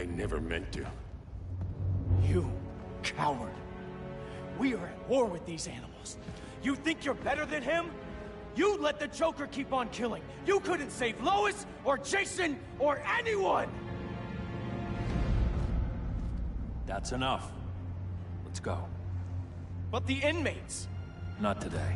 I never meant to. You coward. We are at war with these animals. You think you're better than him? You let the Joker keep on killing. You couldn't save Lois, or Jason, or anyone! That's enough. Let's go. But the inmates! Not today.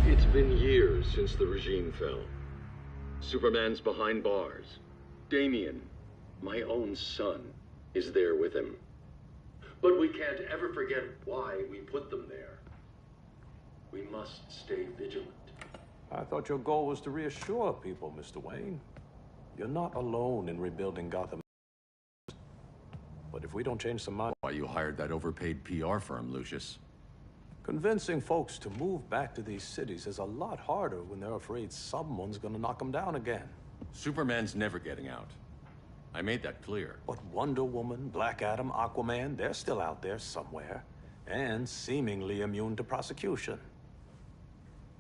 It's been years since the regime fell. Superman's behind bars. Damian, my own son, is there with him. But we can't ever forget why we put them there. We must stay vigilant. I thought your goal was to reassure people, Mr. Wayne. You're not alone in rebuilding Gotham. But if we don't change some mind... Why you hired that overpaid PR firm, Lucius? Convincing folks to move back to these cities is a lot harder when they're afraid someone's gonna knock them down again. Superman's never getting out. I made that clear. But Wonder Woman, Black Adam, Aquaman, they're still out there somewhere. And seemingly immune to prosecution.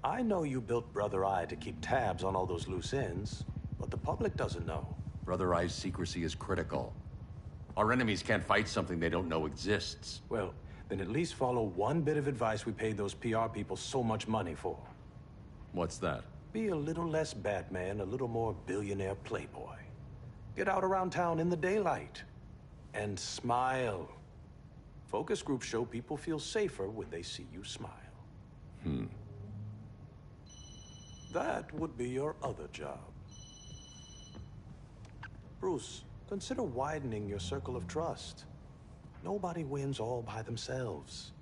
I know you built Brother Eye to keep tabs on all those loose ends, but the public doesn't know. Brother Eye's secrecy is critical. Our enemies can't fight something they don't know exists. Well, then at least follow one bit of advice we paid those PR people so much money for. What's that? Be a little less Batman, a little more billionaire playboy. Get out around town in the daylight. And smile. Focus groups show people feel safer when they see you smile. That would be your other job. Bruce, consider widening your circle of trust. Nobody wins all by themselves.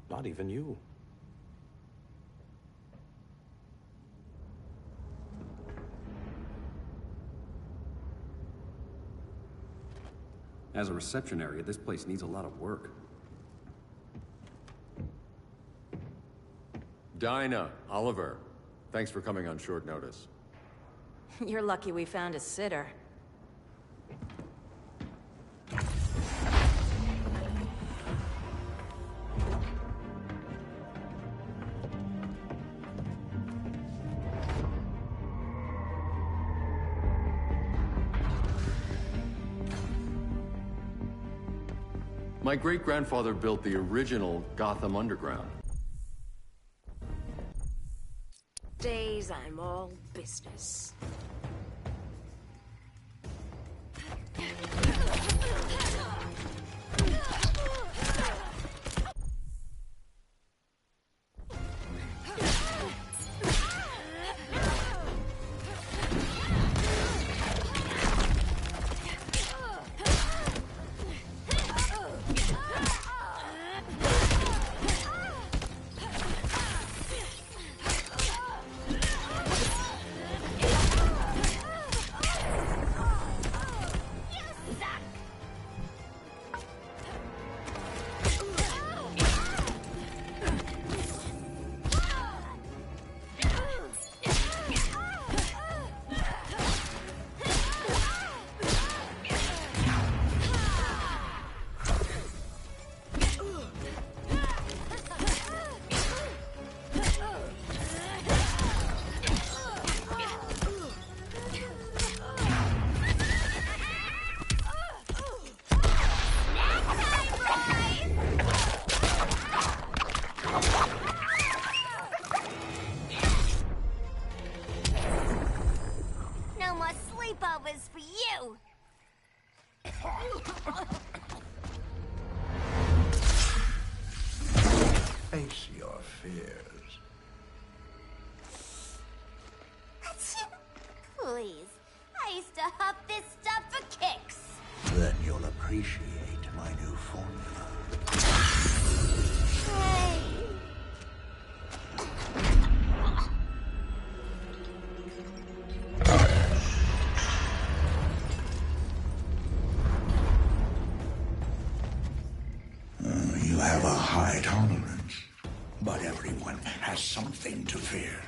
Not even you. As a reception area, this place needs a lot of work. Dinah, Oliver, thanks for coming on short notice. You're lucky we found a sitter. My great-grandfather built the original Gotham Underground. Days I'm all business. Face your fears. Please. I used to huff this stuff for kicks. Then you'll appreciate my new formula. Hey. You have a high tolerance. But everyone has something to fear.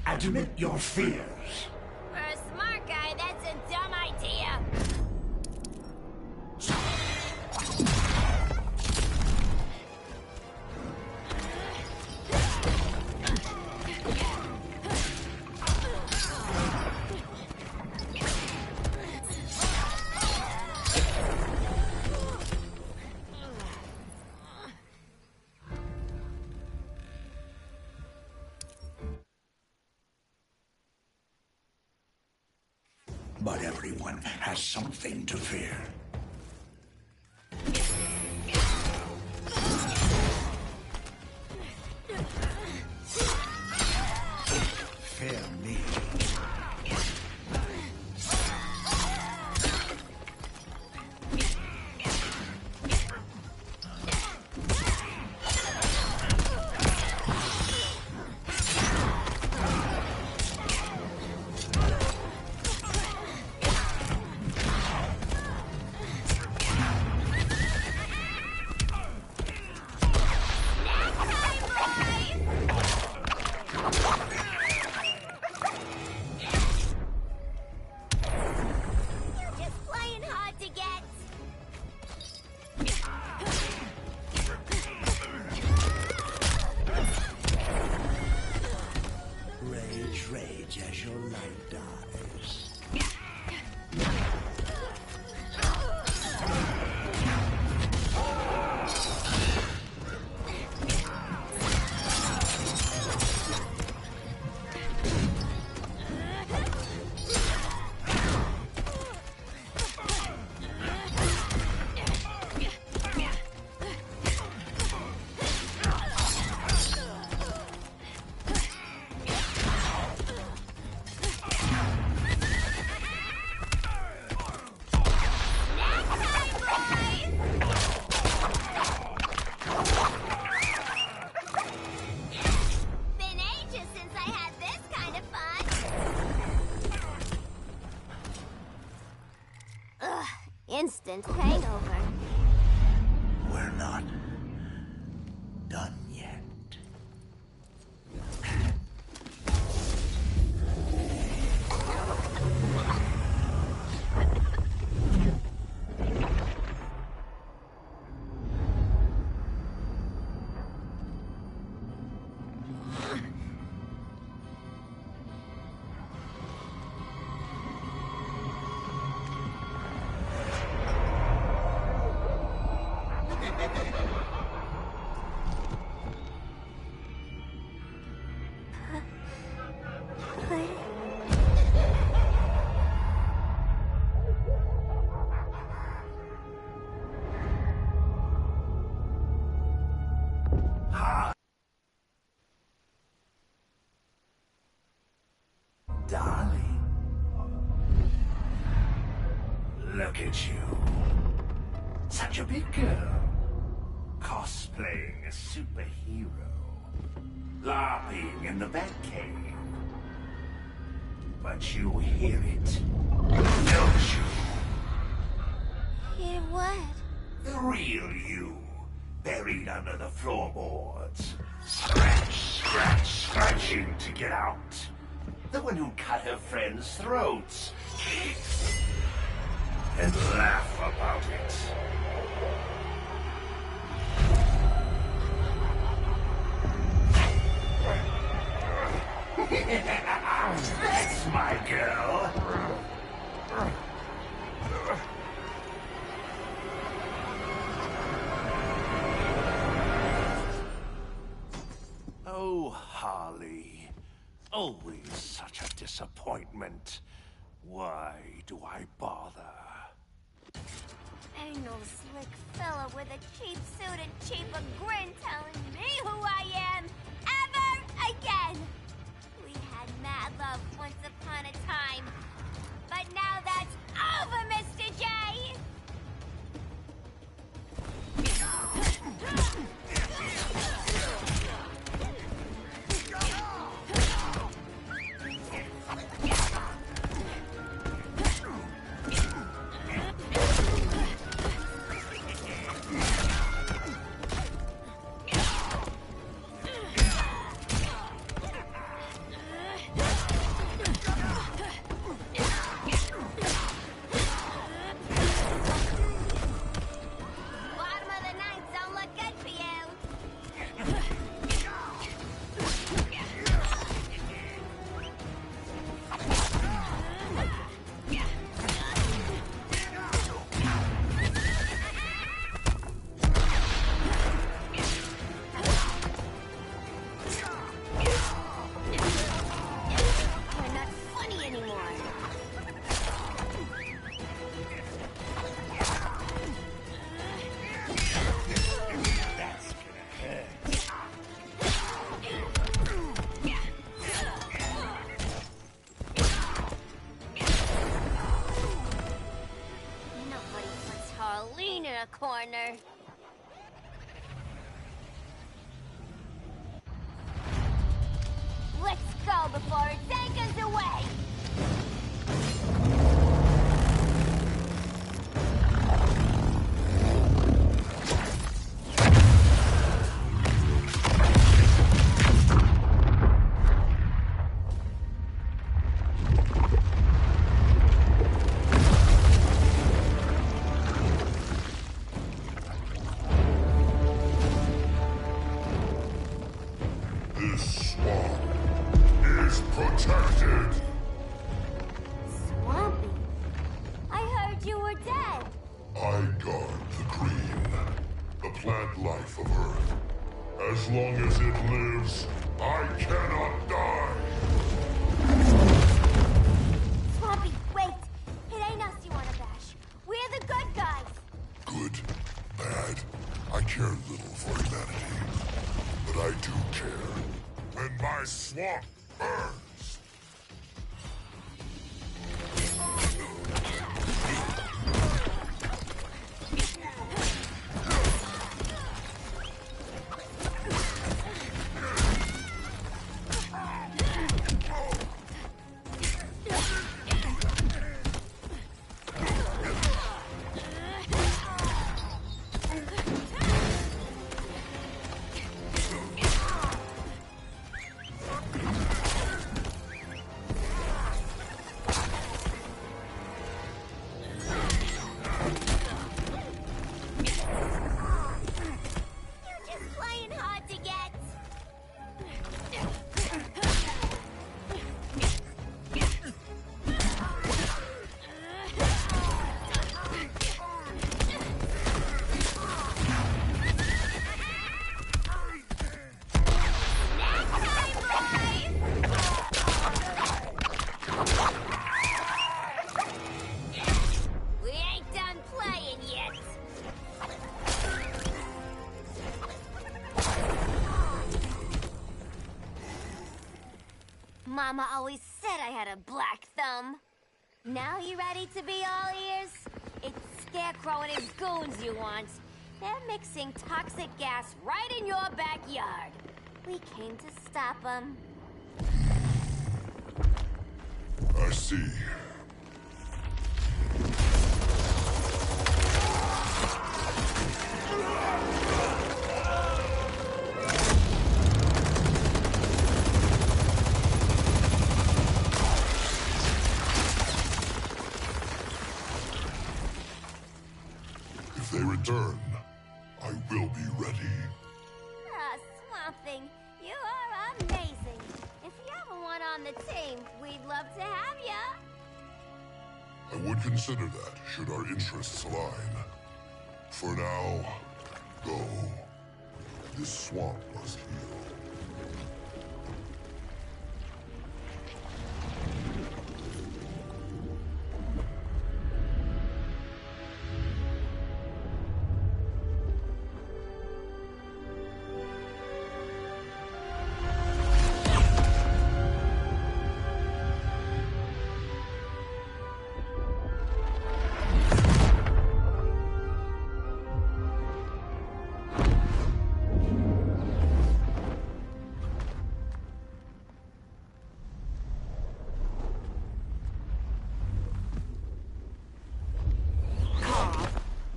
Admit your fears. For a smart guy, that's a dumb idea. But everyone has something to fear. Fear me. Rage as your light dies. Instant hangover. We're not done yet. Darling, look at you. Such a big girl, cosplaying a superhero. LARPing in the Batcave. But you hear it, don't you? Hear what? The real you, buried under the floorboards. Scratch, scratch, scratching to get out. The one who cut her friends' throats. And laugh about it. That's my girl. Oh, Harley. Always such a disappointment. Why do I bother? Ain't no slick fella with a cheap suit and cheaper grin telling me who I am ever again. We had mad love once upon a time, but now that's over, Mr. J. Corner. Let's go before it takes us away! This swamp is protected. Swampy? I heard you were dead. I guard the green, the plant life of Earth. As long as it lives, I cannot die. Swampy, wait. It ain't us you wanna bash. We're the good guys. Good, bad, I care little for humanity. But I do care when my swamp burns. Mama always said I had a black thumb. Now you ready to be all ears? It's Scarecrow and his goons you want. They're mixing toxic gas right in your backyard. We came to stop him. I see. If they return, I will be ready. Ah, Swamp Thing, you are amazing. If you ever want on the team, we'd love to have ya. I would consider that, should our interests align. For now, go. This swamp must heal.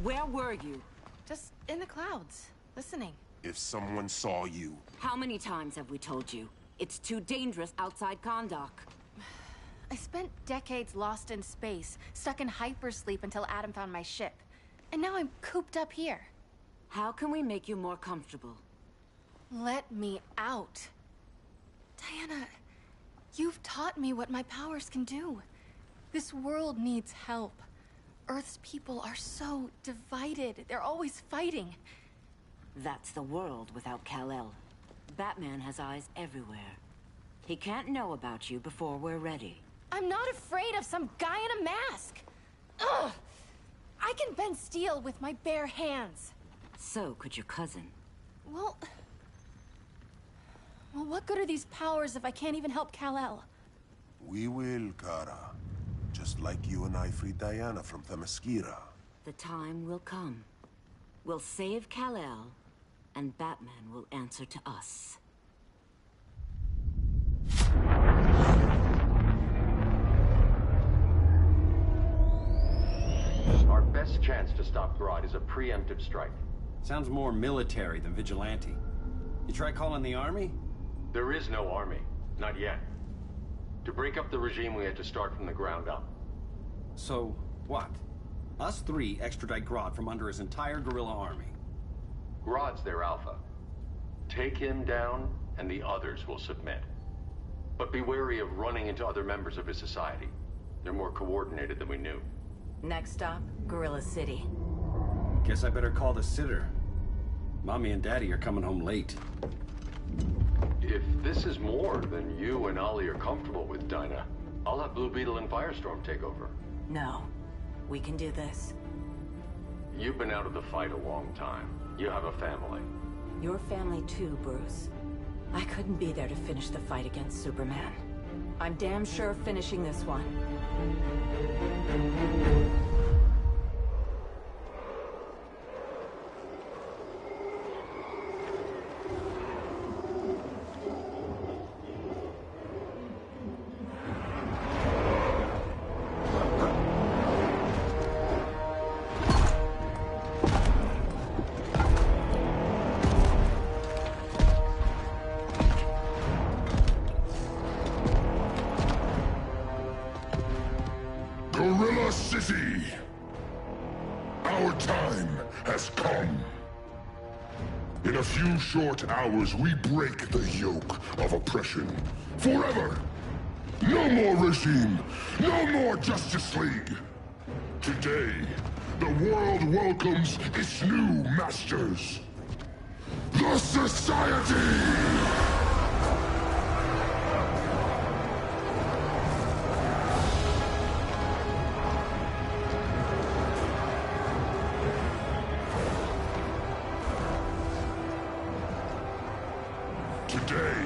Where were you? Just in the clouds, listening. If someone saw you... How many times have we told you? It's too dangerous outside Kahndaq. I spent decades lost in space, stuck in hypersleep until Adam found my ship. And now I'm cooped up here. How can we make you more comfortable? Let me out. Diana, you've taught me what my powers can do. This world needs help. Earth's people are so divided. They're always fighting. That's the world without Kal-El. Batman has eyes everywhere. He can't know about you before we're ready. I'm not afraid of some guy in a mask. Ugh! I can bend steel with my bare hands. So could your cousin. Well, what good are these powers if I can't even help Kal-El? We will, Kara. Just like you and I freed Diana from Themyscira. The time will come. We'll save Kal-El, and Batman will answer to us. Our best chance to stop Grodd is a preemptive strike. Sounds more military than vigilante. You try calling the army? There is no army. Not yet. To break up the regime, we had to start from the ground up. So, what? Us three extradite Grodd from under his entire guerrilla army. Grodd's their alpha. Take him down, and the others will submit. But be wary of running into other members of his society. They're more coordinated than we knew. Next stop, Gorilla City. Guess I better call the sitter. Mommy and Daddy are coming home late. If this is more than you and Ollie are comfortable with, Dinah, I'll have Blue Beetle and Firestorm take over. No. We can do this. You've been out of the fight a long time. You have a family. Your family too, Bruce. I couldn't be there to finish the fight against Superman. I'm damn sure finishing this one. Gorilla City! Our time has come. In a few short hours, we break the yoke of oppression. Forever! No more regime! No more Justice League! Today, the world welcomes its new masters. The Society! Today,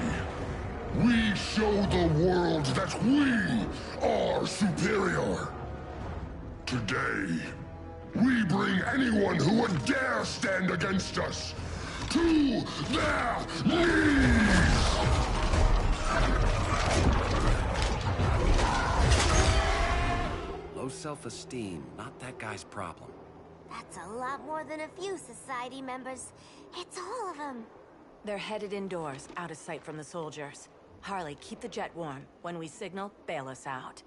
we show the world that we are superior. Today, we bring anyone who would dare stand against us to their knees! self-esteem, not that guy's problem. That's a lot more than a few society members. It's all of them. They're headed indoors, out of sight from the soldiers. Harley, keep the jet warm. When we signal, bail us out.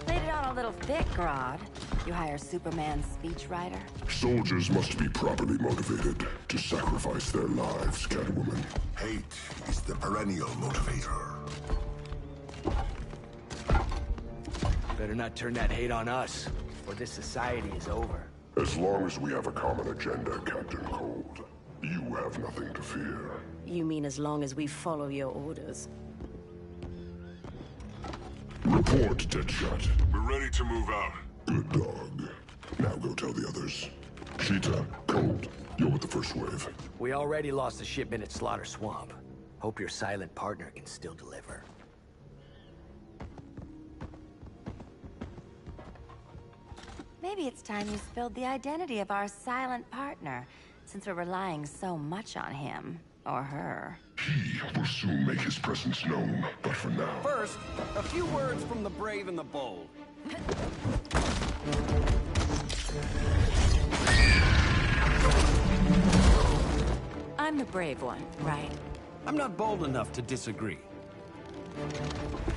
Laid it on a little thick, Grodd. You hire Superman's speechwriter? Soldiers must be properly motivated to sacrifice their lives, Catwoman. Hate is the perennial motivator. Better not turn that hate on us, or this society is over. As long as we have a common agenda, Captain Cold, you have nothing to fear. You mean as long as we follow your orders? Report, Deadshot. We're ready to move out. Good dog. Now go tell the others. Cheetah, Cold, you're with the first wave. We already lost a shipment at Slaughter Swamp. Hope your silent partner can still deliver. Maybe it's time you spilled the identity of our silent partner, since we're relying so much on him. Or her. He will soon make his presence known, but for now... First, a few words from the brave and the bold. I'm the brave one, right? I'm not bold enough to disagree.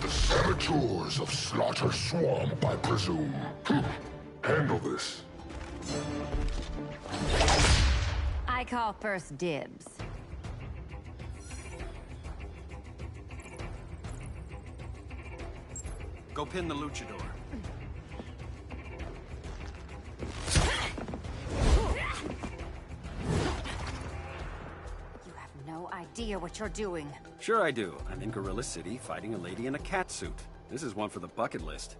The saboteurs of Slaughter Swamp, I presume. Handle this. I call first dibs. Go pin the luchador. You have no idea what you're doing. Sure I do. I'm in Gorilla City fighting a lady in a cat suit. This is one for the bucket list.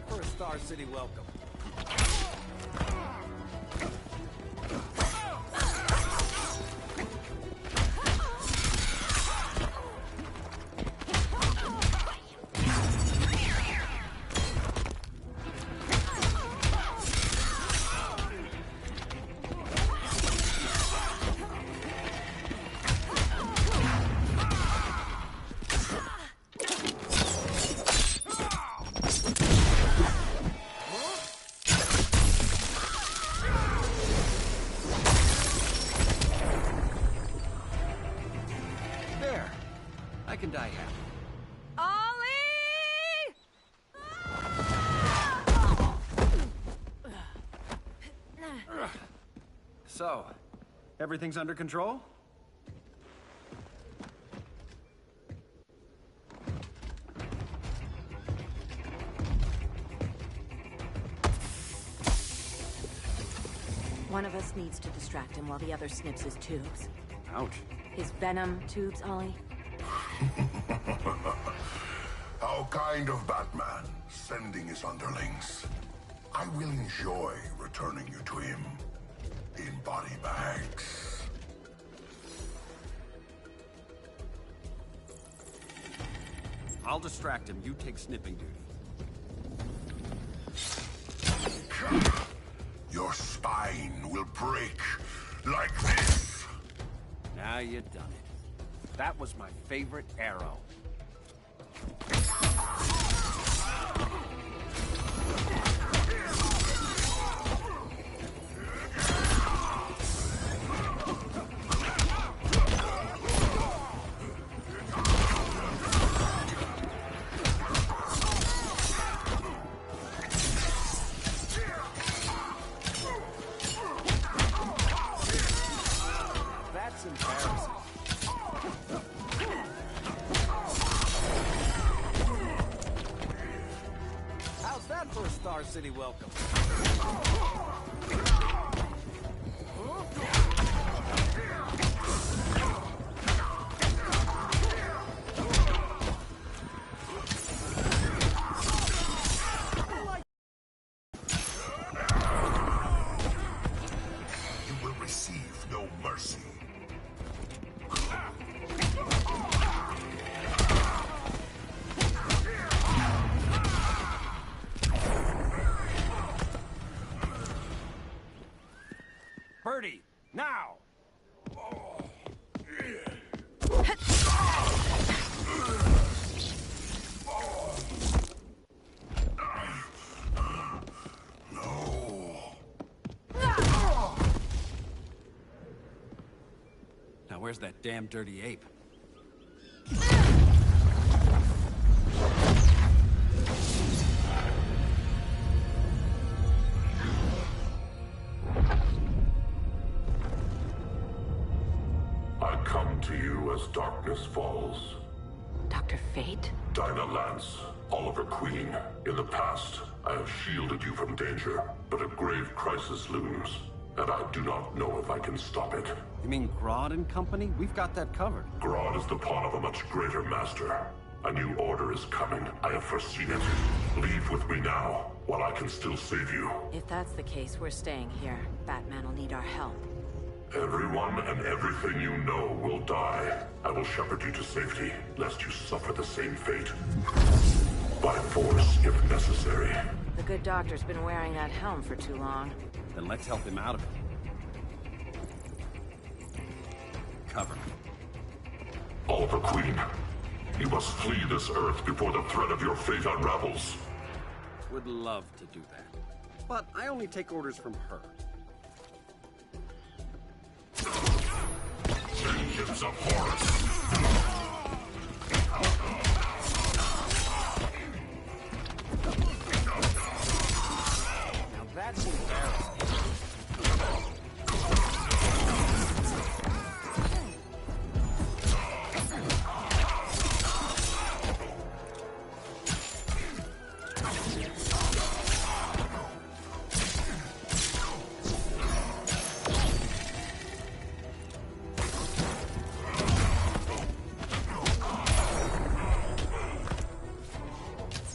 For a Star City welcome. I can die happy. So, everything's under control? One of us needs to distract him while the other snips his tubes. Ouch. His venom tubes, Ollie? How kind of Batman, sending his underlings. I will enjoy returning you to him in body bags. I'll distract him. You take snipping duty. Your spine will break like this. Now you've done it. That was my favorite arrow. That's embarrassing. city welcome. You will receive no mercy. Birdie, now! Now where's that damn dirty ape? I come to you as darkness falls. Dr. Fate? Dinah Lance, Oliver Queen. In the past, I have shielded you from danger, but a grave crisis looms, and I do not know if I can stop it. You mean Grodd and company? We've got that covered. Grodd is the pawn of a much greater master. A new order is coming. I have foreseen it. Leave with me now, while I can still save you. If that's the case, we're staying here. Batman will need our help. Everyone and everything you know will die. I will shepherd you to safety, lest you suffer the same fate. By force, if necessary. The good doctor's been wearing that helm for too long. Then let's help him out of it. Cover me. Oliver Queen, you must flee this Earth before the threat of your fate unravels. Would love to do that. But I only take orders from her. Vengeance of Horus! Now that's embarrassing.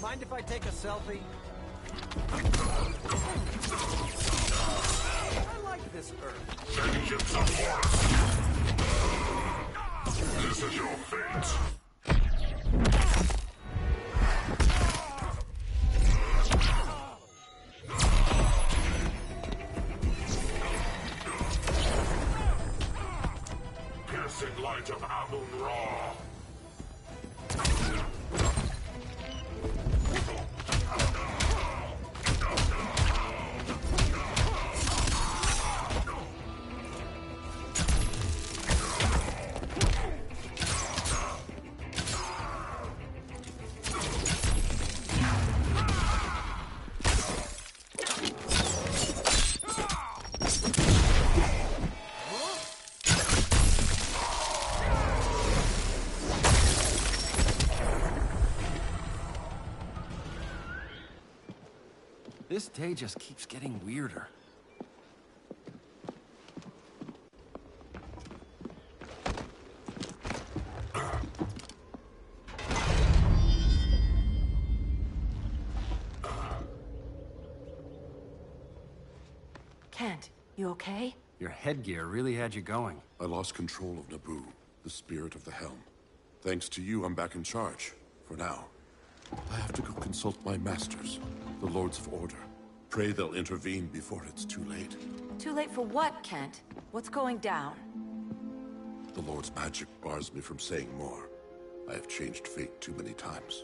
Mind if I take a selfie? I like this Earth. Vengeance of Horus! This is your fate. Piercing light of Amun-Ra. This day just keeps getting weirder. Kent, you okay? Your headgear really had you going. I lost control of Naboo, the spirit of the helm. Thanks to you, I'm back in charge. For now. I have to go consult my masters, the Lords of Order. Pray they'll intervene before it's too late. Too late for what, Kent? What's going down? The Lord's magic bars me from saying more. I have changed fate too many times.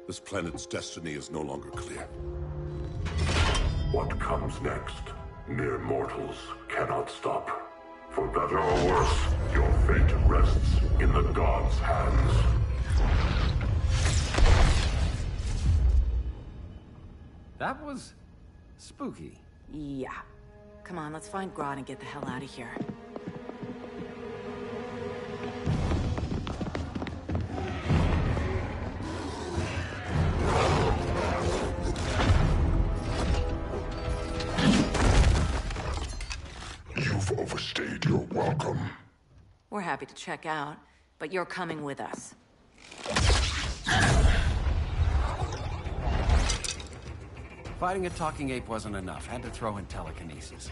This planet's destiny is no longer clear. What comes next, mere mortals cannot stop. For better or worse, your fate rests in the gods' hands. That was spooky. Yeah. Come on, let's find Grodd and get the hell out of here. We're happy to check out, but you're coming with us. Fighting a talking ape wasn't enough. Had to throw in telekinesis.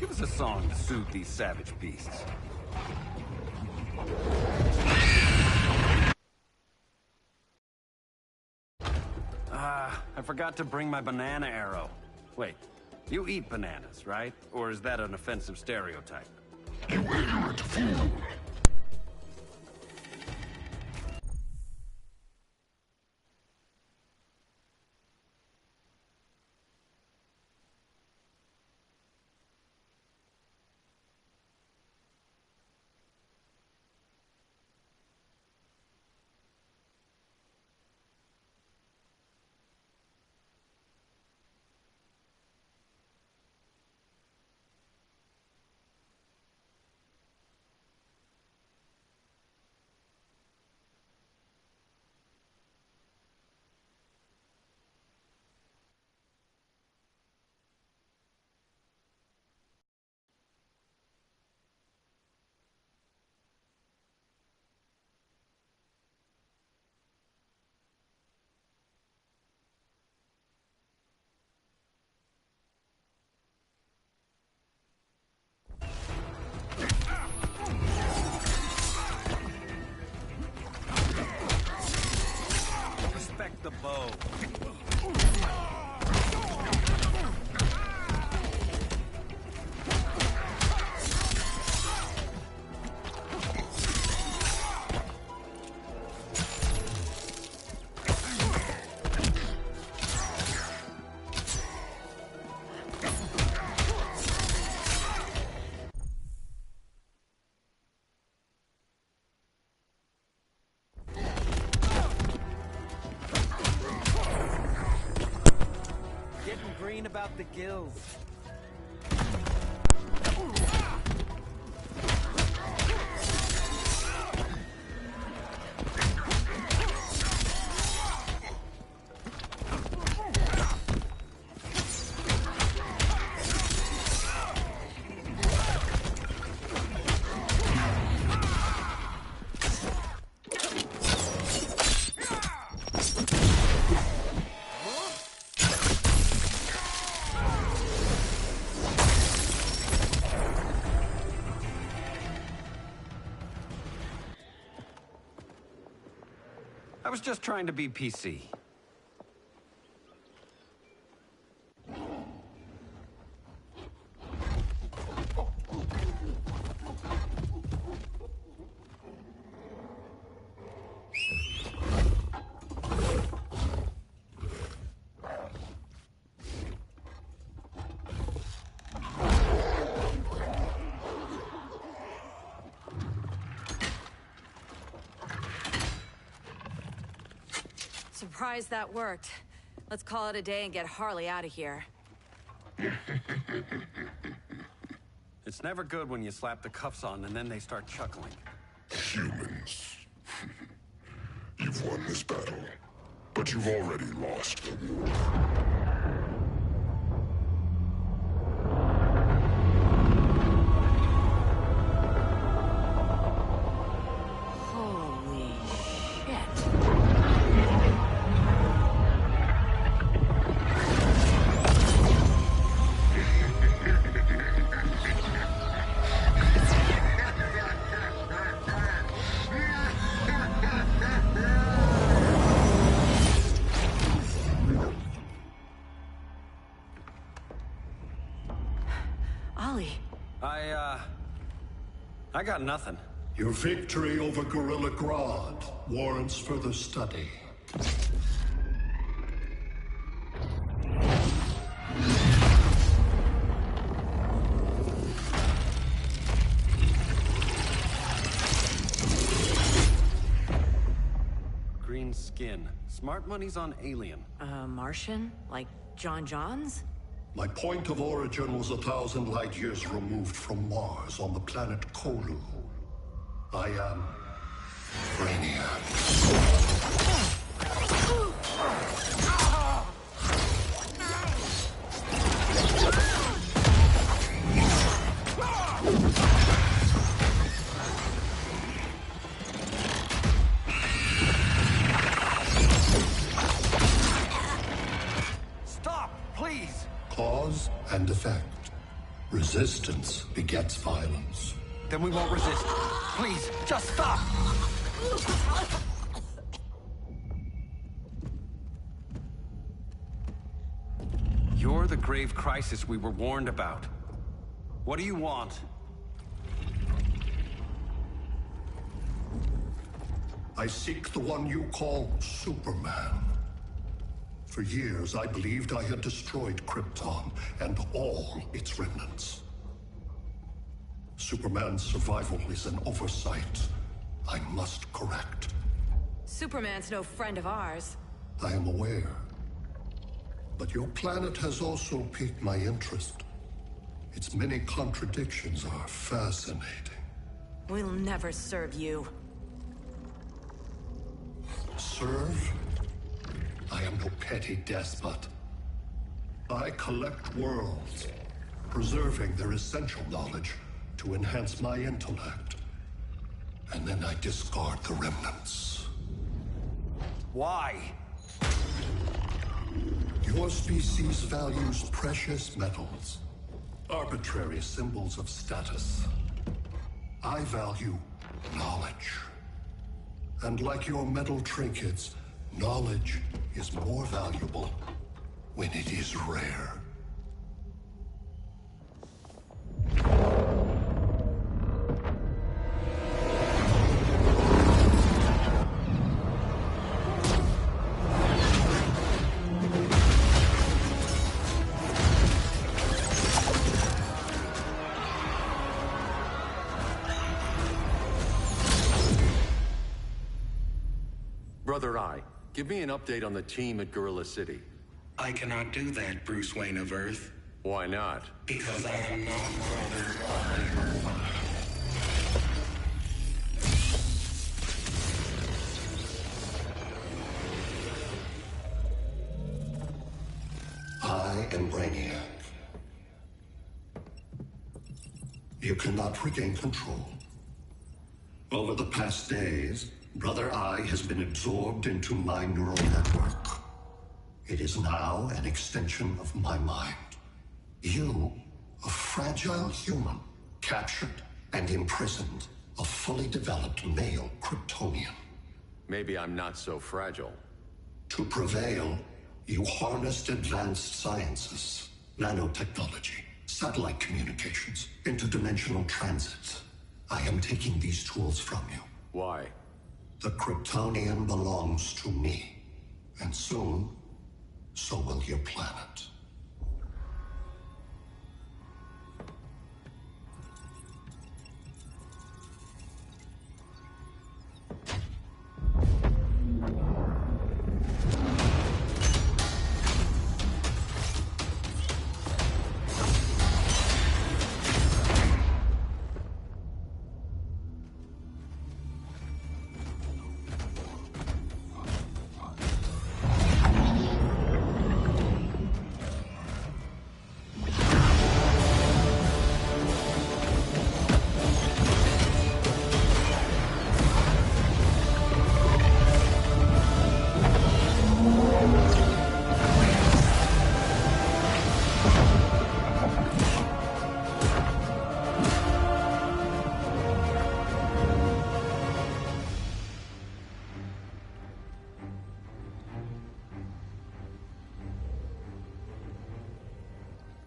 Give us a song to soothe these savage beasts. I forgot to bring my banana arrow. Wait, you eat bananas, right? Or is that an offensive stereotype? You ignorant fool! Respect the bow. About the gills. I was just trying to be PC. Surprised that worked. Let's call it a day and get Harley out of here. It's never good when you slap the cuffs on and then they start chuckling. Humans. You've won this battle, but you've already lost the war. I got nothing. Your victory over Gorilla Grodd warrants further study. Green skin. Smart money's on alien. Martian? Like John Johns? My point of origin was 1,000 light years removed from Mars on the planet Colu. I am Brainiac. effect. Resistance begets violence. Then we won't resist. Please, just stop! You're the grave crisis we were warned about. What do you want? I seek the one you call Superman. For years, I believed I had destroyed Krypton and all its remnants. Superman's survival is an oversight I must correct. Superman's no friend of ours. I am aware. But your planet has also piqued my interest. Its many contradictions are fascinating. We'll never serve you. Serve? I am no petty despot. I collect worlds, preserving their essential knowledge to enhance my intellect. And then I discard the remnants. Why? Your species values precious metals, arbitrary symbols of status. I value knowledge. And like your metal trinkets, knowledge is more valuable when it is rare. Brother Eye, give me an update on the team at Gorilla City. I cannot do that, Bruce Wayne of Earth. Why not? Because I am not Brother I am Brainiac. You cannot regain control. Over the past days, Brother Eye has been absorbed into my neural network. It is now an extension of my mind. You, a fragile human, captured and imprisoned a fully developed male Kryptonian. Maybe I'm not so fragile. To prevail, you harnessed advanced sciences, nanotechnology, satellite communications, interdimensional transit. I am taking these tools from you. Why? The Kryptonian belongs to me. And soon, so will your planet.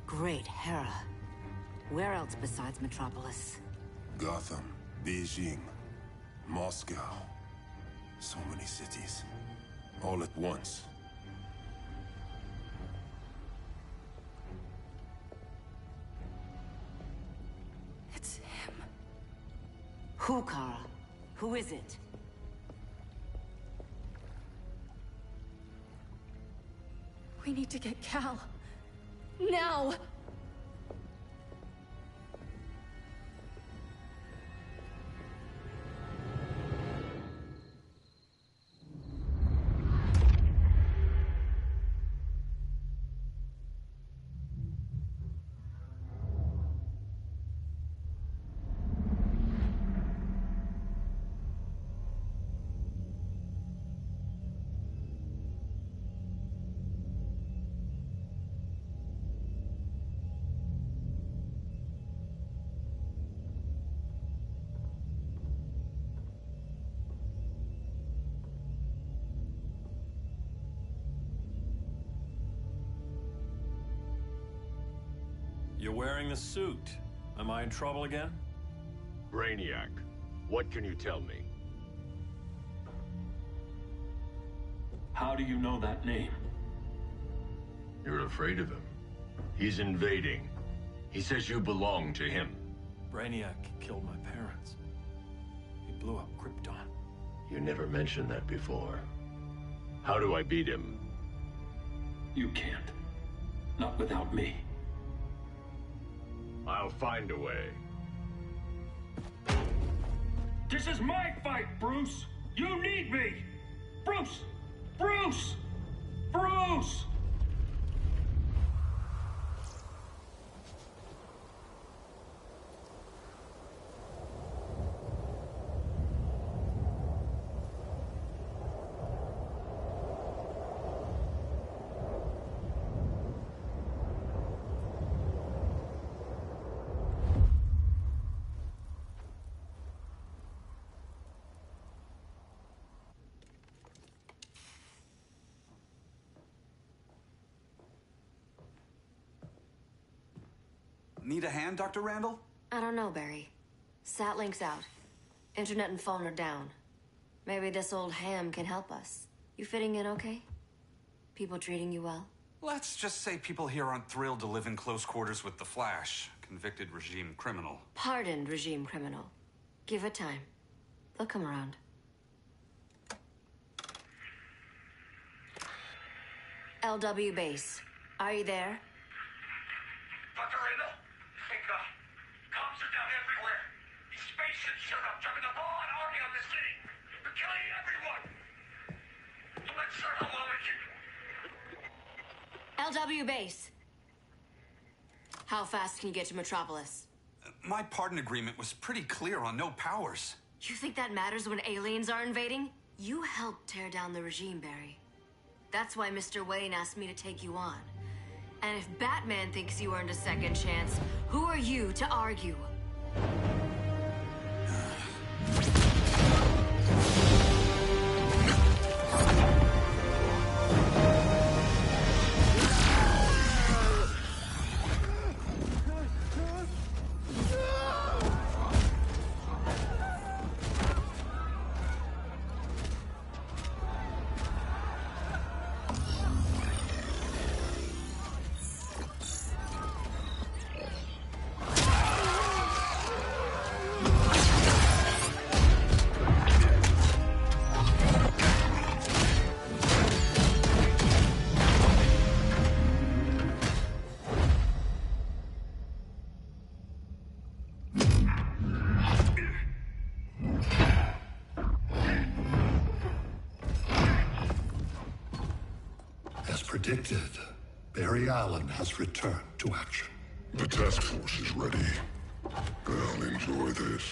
Great Hera. Where else besides Metropolis? Gotham, Beijing, Moscow. So many cities. All at once. It's him. Who, Kara? Who is it? We need to get Cal. Now! You're wearing the suit. Am I in trouble again? Brainiac, what can you tell me? How do you know that name? You're afraid of him. He's invading. He says you belong to him. Brainiac killed my parents. He blew up Krypton. You never mentioned that before. How do I beat him? You can't. Not without me. I'll find a way. This is my fight, Bruce! You need me! Bruce! Bruce! Bruce! Need a hand, Dr. Randall? I don't know, Barry. Satlink's out. Internet and phone are down. Maybe this old ham can help us. You fitting in okay? People treating you well? Let's just say people here aren't thrilled to live in close quarters with the Flash, convicted regime criminal. Pardoned regime criminal. Give it time. They'll come around. LW base. Are you there? Dr. Randall? Thank God. Cops are down everywhere. These spaceships showed up, dropping a ball and army on the city. They're killing everyone. I'm not sure how long I can... LW base. How fast can you get to Metropolis? My pardon agreement was pretty clear on no powers. You think that matters when aliens are invading? You helped tear down the regime, Barry. That's why Mr. Wayne asked me to take you on. And if Batman thinks you earned a second chance, who are you to argue? As predicted, Barry Allen has returned to action. The task force is ready. I'll enjoy this.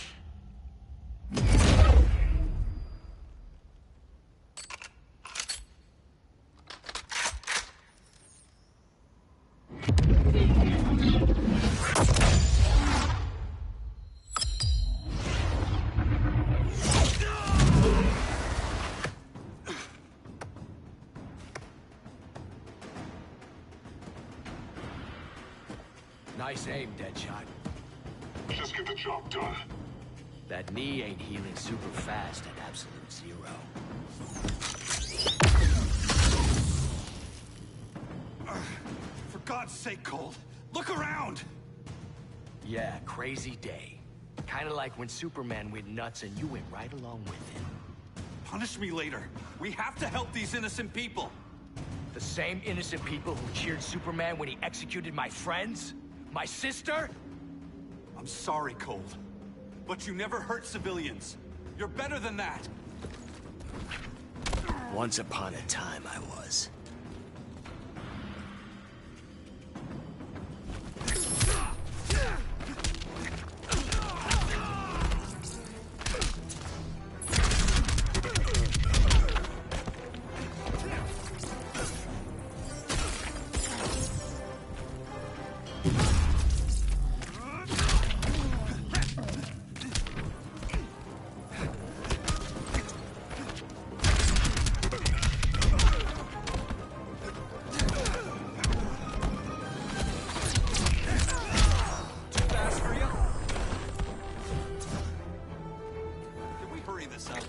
Nice aim, Deadshot. Just get the job done. That knee ain't healing super fast at absolute zero. For God's sake, Cold, look around! Yeah, crazy day. Kinda like when Superman went nuts and you went right along with him. Punish me later. We have to help these innocent people. The same innocent people who cheered Superman when he executed my friends? My sister? I'm sorry, Cold. But you never hurt civilians. You're better than that. Once upon a time, I was. hurry this up.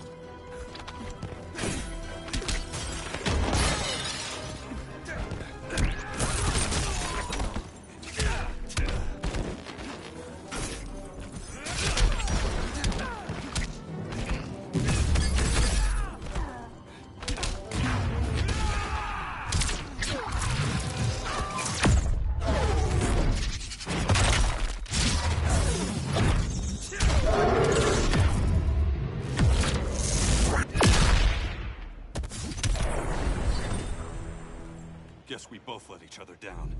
Guess we both let each other down.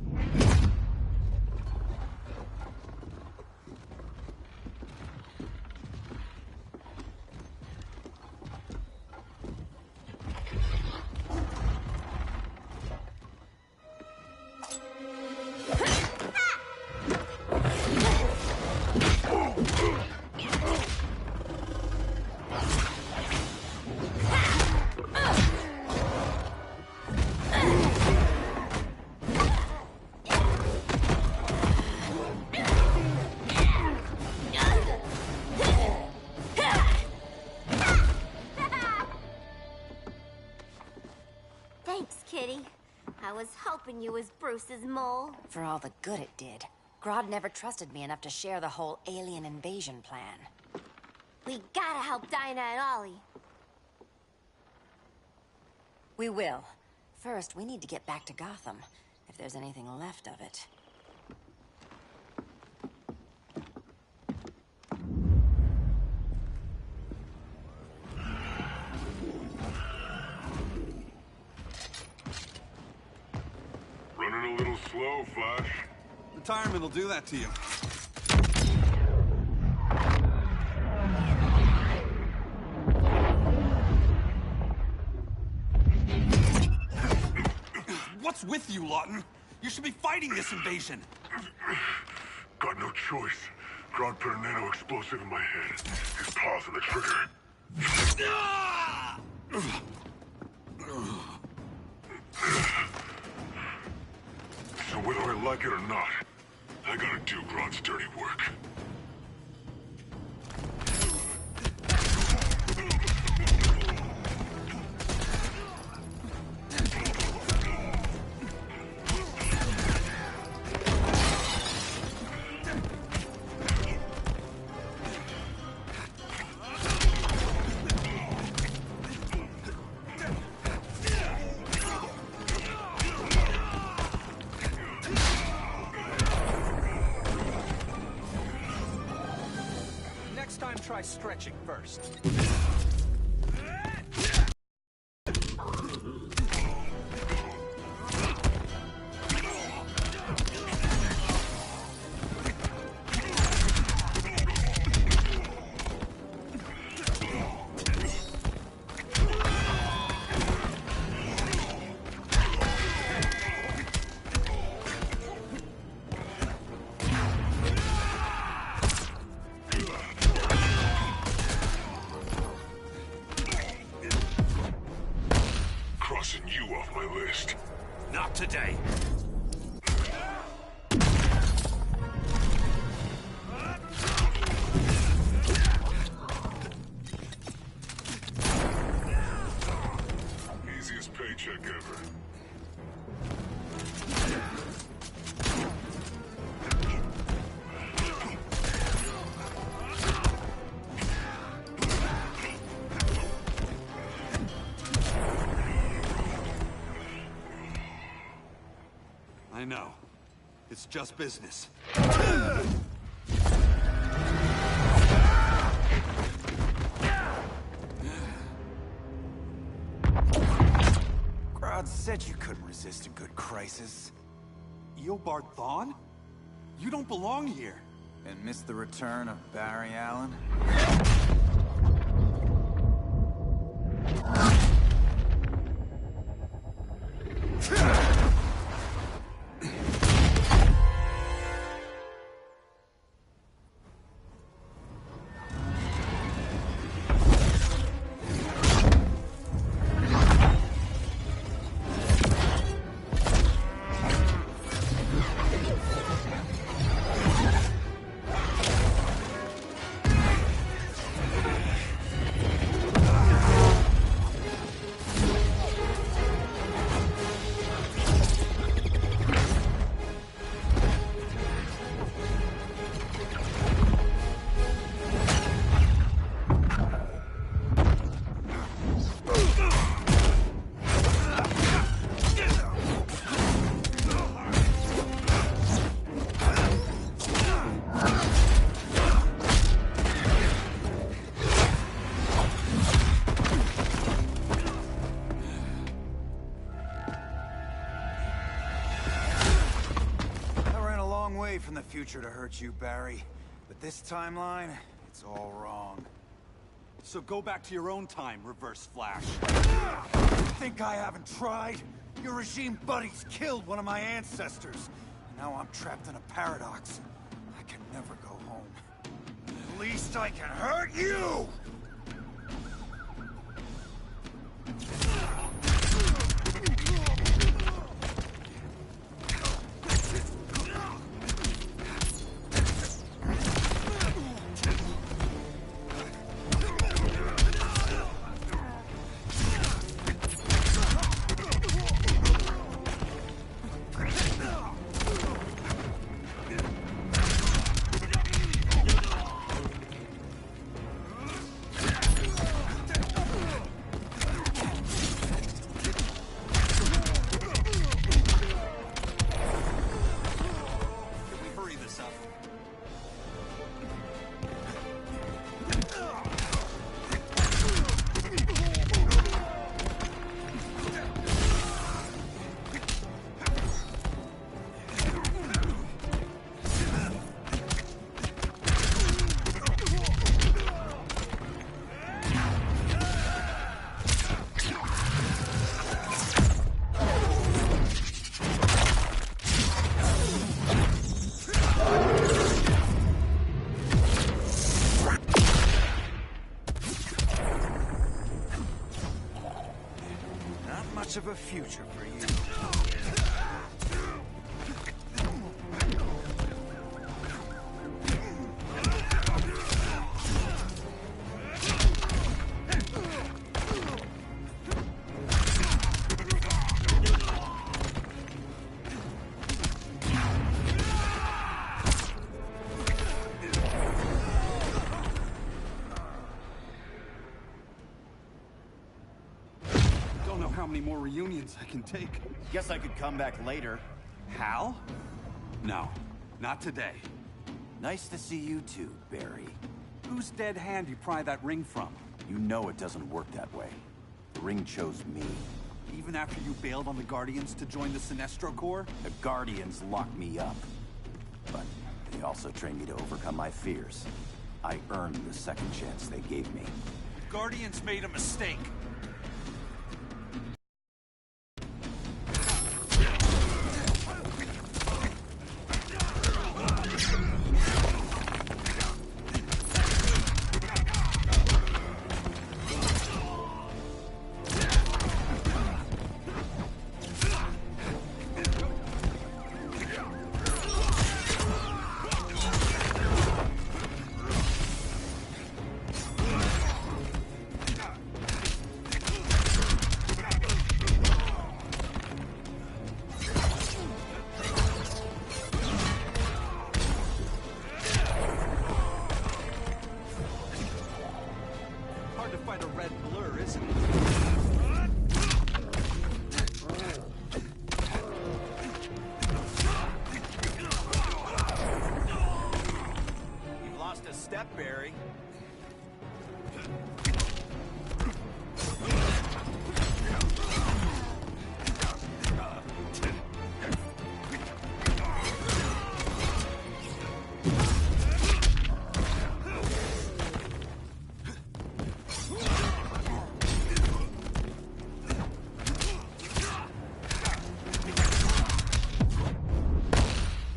Thanks, Kitty. I was hoping you was Bruce's mole. For all the good it did. Grodd never trusted me enough to share the whole alien invasion plan. We gotta help Dinah and Ollie. We will. First, we need to get back to Gotham, if there's anything left of it. Running a little slow, Flash. Retirement will do that to you. What's with you, Lawton? You should be fighting this invasion. Got no choice. Grodd put a nano explosive in my head. His paws on the trigger. So whether I like it or not, I gotta do Grodd's dirty work. Next time, try stretching first. Crossing you off my list. Not today. Easiest paycheck ever. I know. It's just business. Grodd said you couldn't resist a good crisis. Eobard Thawne? You don't belong here. And miss the return of Barry Allen? the future to hurt you, Barry. But this timeline, it's all wrong. So go back to your own time, Reverse Flash. Think I haven't tried? Your regime buddies killed one of my ancestors. And now I'm trapped in a paradox. I can never go home. At least I can hurt you! Of a future for you. How many more reunions I can take? Guess I could come back later. Hal? No, not today. Nice to see you too, Barry. Whose dead hand you pry that ring from? You know it doesn't work that way. The ring chose me. Even after you bailed on the Guardians to join the Sinestro Corps? The Guardians locked me up. But they also trained me to overcome my fears. I earned the second chance they gave me. Guardians made a mistake.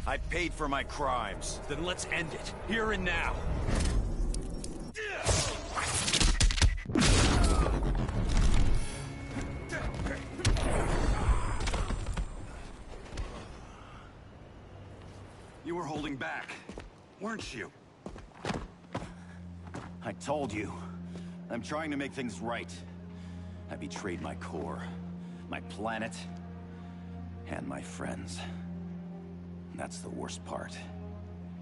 I paid for my crimes. Then let's end it, here and now. You were holding back, weren't you? I told you. I'm trying to make things right. I betrayed my core, my planet, and my friends. That's the worst part.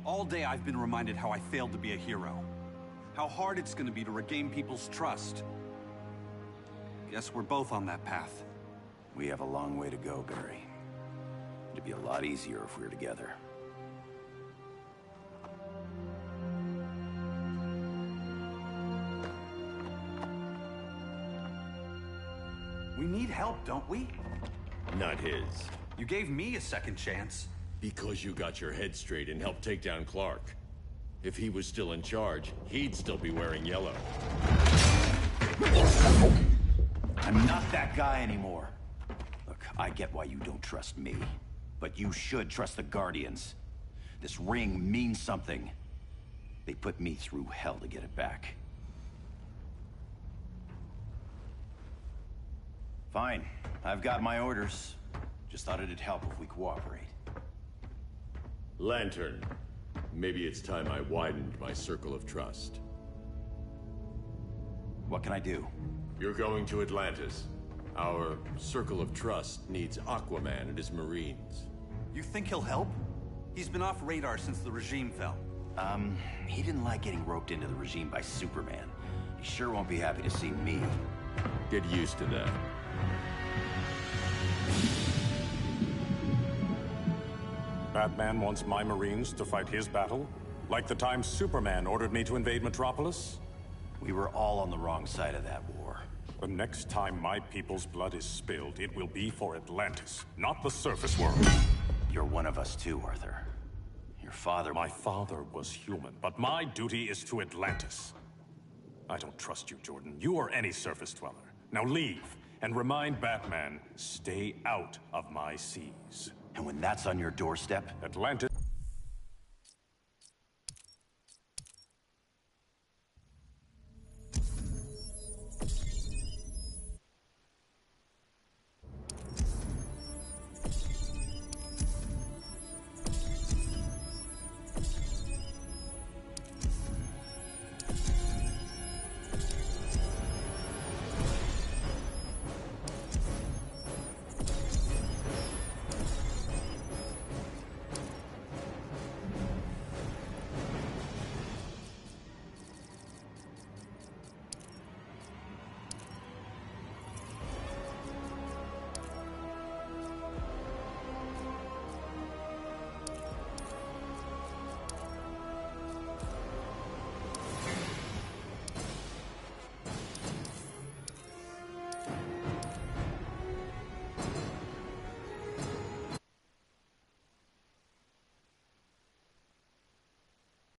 All day I've been reminded how I failed to be a hero. How hard it's gonna be to regain people's trust. Guess we're both on that path. We have a long way to go, Barry. It'd be a lot easier if we were together. We need help, don't we? Not his. You gave me a second chance. Because you got your head straight and helped take down Clark. If he was still in charge, he'd still be wearing yellow. I'm not that guy anymore. Look, I get why you don't trust me. But you should trust the Guardians. This ring means something. They put me through hell to get it back. Fine. I've got my orders. Just thought it'd help if we cooperate. Lantern. Maybe it's time I widened my circle of trust. What can I do? You're going to Atlantis. Our circle of trust needs Aquaman and his Marines. You think he'll help? He's been off radar since the regime fell. He didn't like getting roped into the regime by Superman. He sure won't be happy to see me. Get used to that. Batman wants my Marines to fight his battle? Like the time Superman ordered me to invade Metropolis? We were all on the wrong side of that war. The next time my people's blood is spilled, it will be for Atlantis, not the surface world. You're one of us too, Arthur. Your father... My father was human, but my duty is to Atlantis. I don't trust you, Jordan. You or any surface dweller. Now leave, and remind Batman, stay out of my seas. And when that's on your doorstep? Atlantis